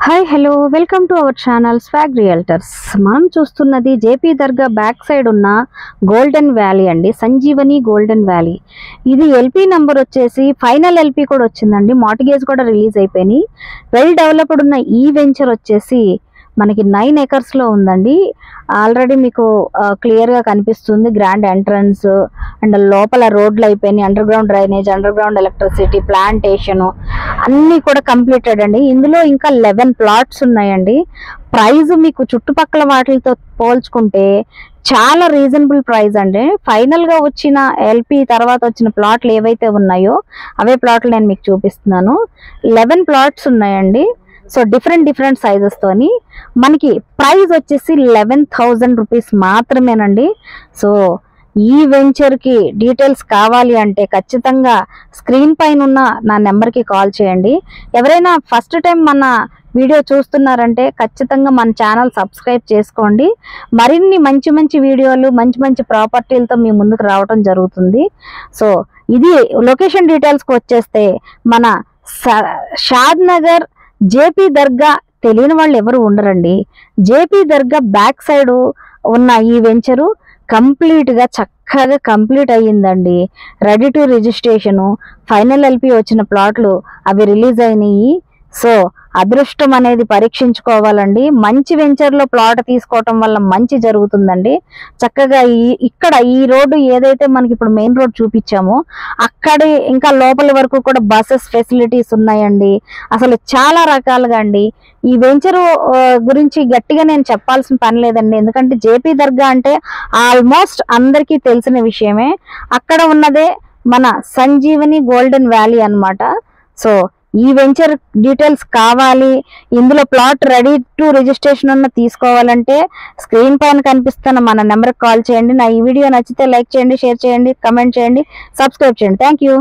Hi hello welcome to our channel swag realtors. మనం చూస్తున్నది JP దర్గా back side ఉన్న golden valley అండి, Sanjeevani golden valley. ఇది ఎల్పీ నెంబర్ వచ్చేసి ఫైనల్ ఎల్పీ కూడా వచ్చిందండి, మార్టిగేజ్ కూడా రిలీజ్ అయిపోయినాయి. వెల్ డెవలప్డ్ ఉన్న ఈ వెంచర్ వచ్చేసి మనకి 9 acres లో ఉందండి. ఆల్రెడీ మీకు క్లియర్గా కనిపిస్తుంది గ్రాండ్ ఎంట్రన్స్ అండ్ లోపల రోడ్లు అయిపోయినాయి, under ground drainage, under ground electricity, plantation అన్నీ కూడా కంప్లీటెడ్ అండి. ఇందులో ఇంకా 11 plots ఉన్నాయండి. ప్రైస్ మీకు చుట్టుపక్కల వాటితో పోల్చుకుంటే చాలా రీజనబుల్ ప్రైస్ అండి. ఫైనల్గా వచ్చిన ఎల్పీ తర్వాత వచ్చిన ప్లాట్లు ఏవైతే ఉన్నాయో అవే ప్లాట్లు నేను మీకు చూపిస్తున్నాను. 11 plots ఉన్నాయండి. సో డిఫరెంట్ సైజెస్ తోని మనకి ప్రైస్ వచ్చేసి 11,000 రూపీస్ మాత్రమేనండి. సో ఈ వెంచర్కి డీటెయిల్స్ కావాలి అంటే ఖచ్చితంగా స్క్రీన్ పైన ఉన్న నా నెంబర్కి కాల్ చేయండి. ఎవరైనా ఫస్ట్ టైం మన వీడియో చూస్తున్నారంటే ఖచ్చితంగా మన ఛానల్ సబ్స్క్రైబ్ చేసుకోండి. మరిన్ని మంచి వీడియోలు, మంచి ప్రాపర్టీలతో మీ ముందుకు రావడం జరుగుతుంది. సో ఇది లొకేషన్ డీటెయిల్స్కి వచ్చేస్తే మన షాద్ నగర్ జేపీ దర్గా తెలియని వాళ్ళు ఎవరు ఉండరండి. జేపీ దర్గా బ్యాక్ సైడ్ ఉన్న ఈ వెంచరు కంప్లీట్గా చక్కగా కంప్లీట్ అయ్యిందండి. Ready to registration, final LP వచ్చిన ప్లాట్లు అవి రిలీజ్ అయినాయి. సో అదృష్టం అనేది పరీక్షించుకోవాలండి. మంచి వెంచర్లో ప్లాట్ తీసుకోవటం వల్ల మంచి జరుగుతుందండి. చక్కగా ఇక్కడ ఈ రోడ్డు ఏదైతే మనకి ఇప్పుడు మెయిన్ రోడ్ చూపించామో అక్కడే ఇంకా లోపల వరకు కూడా బస్సెస్ ఫెసిలిటీస్ ఉన్నాయండి. అసలు చాలా రకాలుగా అండి. ఈ వెంచరు గురించి గట్టిగా నేను చెప్పాల్సిన పని లేదండి, ఎందుకంటే జేపీ దర్గా అంటే ఆల్మోస్ట్ అందరికీ తెలిసిన విషయమే. అక్కడ ఉన్నదే మన సంజీవని గోల్డెన్ వ్యాలీ అన్నమాట. సో ఈ వెంచర్ డీటెయిల్స్ కావాలి, ఇందులో ప్లాట్ రెడీ టు రిజిస్ట్రేషన్ ఉన్న తీసుకోవాలంటే స్క్రీన్ పైన కనిపిస్తున్న మన నెంబర్కి కాల్ చేయండి. నా ఈ వీడియో నచ్చితే లైక్ చేయండి, షేర్ చేయండి, కమెంట్ చేయండి, సబ్స్క్రైబ్ చేయండి. Thank you.